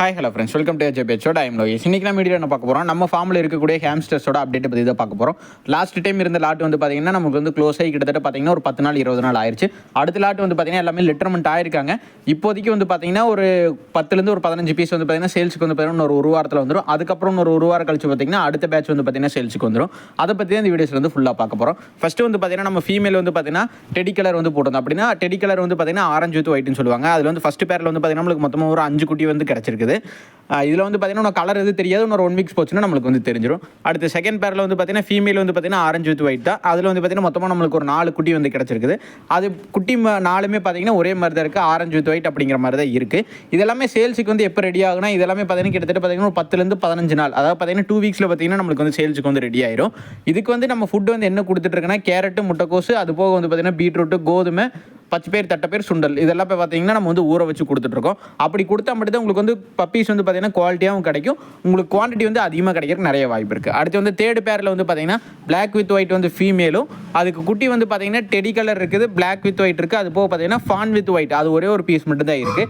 Hi hello friends, welcome to ஜேபிஎச்சோட I'm Lokesh. இன்றைக்கி நம்ம வீடியோ என்ன பார்க்க போகிறோம், நம்ம ஃபார்மில் இருக்கக்கூடிய ஹேம்ஸ்டர்ஸோட அப்டேட்டை பற்றி தான் பார்க்க போகிறோம். லாஸ்ட் டைம் இருந்த லாட் வந்து பார்த்திங்கன்னா நமக்கு வந்து க்ளோஸ் ஆகி கிட்டத்தட்ட பார்த்திங்கன்னா ஒரு 10 நாள் 20 நாள் ஆயிடுச்சு. அடுத்த லாட் வந்து பார்த்திங்கன்னா எல்லாமே லிட்டர்மெண்ட் ஆயிருக்காங்க. இப்போதைக்கு வந்து பார்த்திங்கன்னா ஒரு 10லேருந்து ஒரு 15 பீஸ் வந்து பார்த்திங்கன்னா சேல்ஸுக்கு வந்து பார்த்திங்கன்னா ஒரு வாரத்தில் வந்துடும். அதுக்கப்புறம் ஒரு வாரம் கழிச்சு பார்த்திங்கன்னா அடுத்த பேட்ச் வந்து பார்த்திங்கன்னா சேல்ஸுக்கு வந்துடும். அதை பற்றி தான் இந்த வீடியோஸில் வந்து ஃபுல்லாக பார்க்க போகிறோம். ஃபஸ்ட்டு வந்து பார்த்திங்கன்னா நம்ம ஃபீமேல் வந்து பார்த்திங்கன்னா டெடி கலர் வந்து போட்டோம். அப்படின்னா டெடி கலர் வந்து பார்த்திங்கன்னா ஆரஞ்சு வித் ஒயிட்னு சொல்லுவாங்க. அதில் வந்து ஃபஸ்ட்டு பேரில் வந்து பார்த்திங்கன்னா நம்மளுக்கு மொத்தமாக ஒரு 5 குட்டி வந்து கிடச்சிருக்குது. இதில் வந்து பார்த்தீங்கன்னா கலர் எது தெரியாது, இன்னொரு 1 வீக்ஸ் போச்சுன்னா நம்மளுக்கு வந்து தெரிஞ்சிடும். அடுத்து செகண்ட் பேரில் வந்து பார்த்தீங்கன்னா ஃபீமேல் வந்து பார்த்தீங்கன்னா ஆரஞ்சு வித் ஒயிட் தான். அதில் வந்து பார்த்தீங்கன்னா மொத்தமாக நம்மளுக்கு ஒரு 4 குட்டி வந்து கிடச்சிருக்குது. அது குட்டி 4மே பார்த்தீங்கன்னா ஒரே மாதிரி தான் இருக்குது, ஆரஞ்சு வித் ஒயிட் அப்படிங்கிற மாதிரி தான் இருக்குது. இதெல்லாமே சேல்ஸுக்கு வந்து எப்போ ரெடி ஆகுனா, இதெல்லாமே பார்த்தீங்கன்னா கிட்டத்தட்ட பார்த்தீங்கன்னா ஒரு 10லேருந்து 15 நாள், அதாவது பார்த்தீங்கன்னா 2 வீக்ஸில் பார்த்தீங்கன்னா நம்மளுக்கு வந்து சேல்ஸுக்கு வந்து ரெடி ஆயிரும். இதுக்கு வந்து நம்ம ஃபுட்டு வந்து என்ன கொடுத்துட்ருக்குன்னா கேரட்டு, முட்டைக்கோசு, அது போக வந்து பார்த்தீங்கன்னா பீட்ரூட்டு, கோதுமை, பச்சை தட்டைப்பயிர், சுண்டல் இதெல்லாம் இப்போ பார்த்தீங்கன்னா நம்ம வந்து ஊற வச்சு கொடுத்துட்ருக்கோம். அப்படி கொடுத்தா மட்டும் தான் உங்களுக்கு வந்து பப்பீஸ் வந்து பார்த்தீங்கன்னா குவாலிட்டியாகவும் கிடைக்கும், உங்களுக்கு குவான்டிட்டி வந்து அதிகமாக கிடைக்கிறதுக்கு நிறைய வாய்ப்பு இருக்குது. அடுத்து வந்து தேர்ட் பேரில் வந்து பார்த்தீங்கன்னா பிளாக் வித் ஒயிட் வந்து ஃபீமேலும், அதுக்கு குட்டி வந்து பார்த்தீங்கன்னா டெடி கலர் இருக்குது, பிளாக் வித் ஒயிட் இருக்குது, அது போக பார்த்தீங்கன்னா ஃபான் வித் ஒயிட், அது ஒரே ஒரு பீஸ் மட்டும் தான் இருக்குது.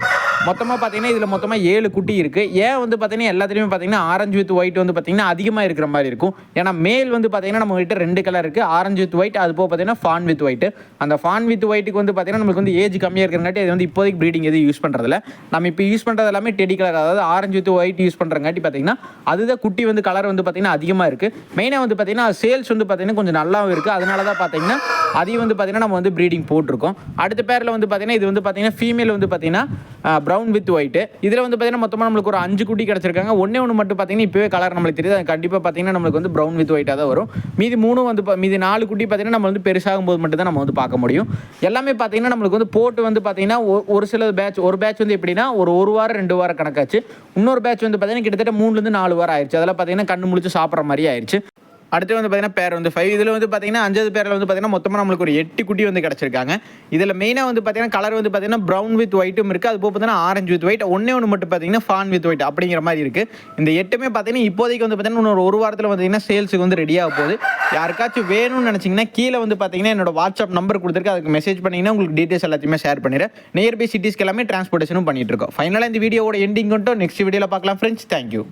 மொத்தமாக பார்த்தீங்கன்னா இதில் மொத்தமாக 7 குட்டி இருக்குது. ஏன் வந்து பார்த்தீங்கன்னா எல்லாத்துலேயுமே பார்த்தீங்கன்னா ஆரஞ்சு வித் ஒயிட் வந்து பார்த்தீங்கன்னா அதிகமாக இருக்கிற மாதிரி இருக்கும். ஏன்னா மேல் வந்து பார்த்தீங்கன்னா நம்ம கிட்ட 2 கலர் இருக்குது, ஆரஞ்சு வித் ஒயிட், அது போக பார்த்தீங்கன்னா ஃபான் வித் ஒயிட். அந்த ஃபான் வித் ஒயிட்டுக்கு வந்து பார்த்தீங்கன்னா நமக்கு வந்து ஏஜ் கம்மியாக இருக்கிறங்காட்டி அது வந்து இப்போதைக்கு ப்ரீடிங் எதுவும் யூஸ் பண்ணுறதில்ல. நம்ம இப்போ யூஸ் பண்ணுறது எல்லாமே டெடி கலர், அதாவது ஆரஞ்சு வித் ஒயிட் யூஸ் பண்ணுறங்காட்டி பார்த்தீங்கன்னா அதுதான் குட்டி வந்து கலர் வந்து பார்த்தீங்கன்னா அதிகமாக இருக்குது. மெயினாக வந்து பார்த்தீங்கன்னா சேல்ஸ் வந்து பார்த்தீங்கன்னா கொஞ்சம் நல்லாவும் இருக்குது. அதனால தான் பார்த்தீங்கன்னா அதையும் வந்து பார்த்தீங்கன்னா நம்ம வந்து ப்ரீடிங் போட்டிருக்கோம். அடுத்த பேரில் வந்து பார்த்தீங்கன்னா இது வந்து பார்த்தீங்கன்னா ஃபீமேல் வந்து பார்த்தீங்கன்னா ப்ரவுன் வித் ஒயிட். இதில் வந்து பார்த்தீங்கன்னா மொத்தமாக நம்மளுக்கு ஒரு 5 குட்டி கிடச்சிருக்காங்க. ஒன்று மட்டும் பார்த்தீங்கன்னா இப்போவே கலர் நம்மளுக்கு தெரியுது, அது கண்டிப்பாக பார்த்தீங்கன்னா நம்மளுக்கு வந்து ப்ரௌன் வித் ஒயிட்டாக தான் வரும். மீதி 3 வந்து மீதி 4 குட்டி பார்த்தீங்கன்னா நம்ம வந்து பெருசாகும் போது மட்டும் தான் நம்ம வந்து பார்க்க முடியும். எல்லாமே பார்த்தீங்கன்னா நம்மளுக்கு வந்து போட்டு வந்து பார்த்தீங்கன்னா ஒரு சில ஒரு பேட்ச் வந்து எப்படின்னா ஒரு வாரம் 2 வாரம் கணக்காச்சு. இன்னொரு பேட்ச் வந்து பார்த்தீங்கன்னா கிட்டத்தட்ட 3லேருந்து 4 வாரம் ஆயிடுச்சு. அதெல்லாம் பார்த்தீங்கன்னா கண்ணு முழிச்சு சாப்பிட்ற மாதிரி ஆயிடுச்சு. அடுத்து வந்து பார்த்தீங்கன்னா பேர் வந்து 5. இதில் வந்து பார்த்தீங்கன்னா 5வது பேரில் வந்து பார்த்தீங்கன்னா மொத்தமாக நம்மளுக்கு ஒரு 8 குட்டி வந்து கிடச்சிருக்காங்க. இதில் மெயினாக வந்து பார்த்தீங்கன்னா கலர் வந்து பார்த்தீங்கன்னா ப்ரௌன் வித் ஒயிட்டும் இருக்குது, அது போக பார்த்தீங்கன்னா ஆரஞ்சு வித் ஒயிட், ஒன்று மட்டும் பார்த்தீங்கன்னா ஃபான் வித் ஒயிட் அப்படிங்கிற மாதிரி இருக்குது. இந்த 8மே பார்த்தீங்கன்னா இப்போதைக்கு வந்து பார்த்தீங்கன்னா ஒரு வாரத்தில் பார்த்தீங்கன்னா சேல்ஸுக்கு வந்து ரெடியாக போகுது. யாருக்காச்சும் வேணும்னு நினச்சிங்கன்னா கீழே வந்து பார்த்தீங்கன்னா என்னோட வாட்ஸ்அப் நம்பர் கொடுத்துருக்கு, அதுக்கு மெசேஜ் பண்ணிங்கன்னா உங்களுக்கு டீட்டெயில்ஸ் எல்லாத்தையுமே ஷேர் பண்ணிடுறேன். நியர்பை சிட்டிஸ்க்கு எல்லாமே டிரான்ஸ்போர்ட்டேஷனும் பண்ணிட்டு இருக்கோம். ஃபைனலாக இந்த வீடியோட எண்டிங் கொண்டு நெக்ஸ்ட் வீடியோவில் பார்க்கலாம் ஃப்ரெண்ட்ஸ். தேங்க்யூ.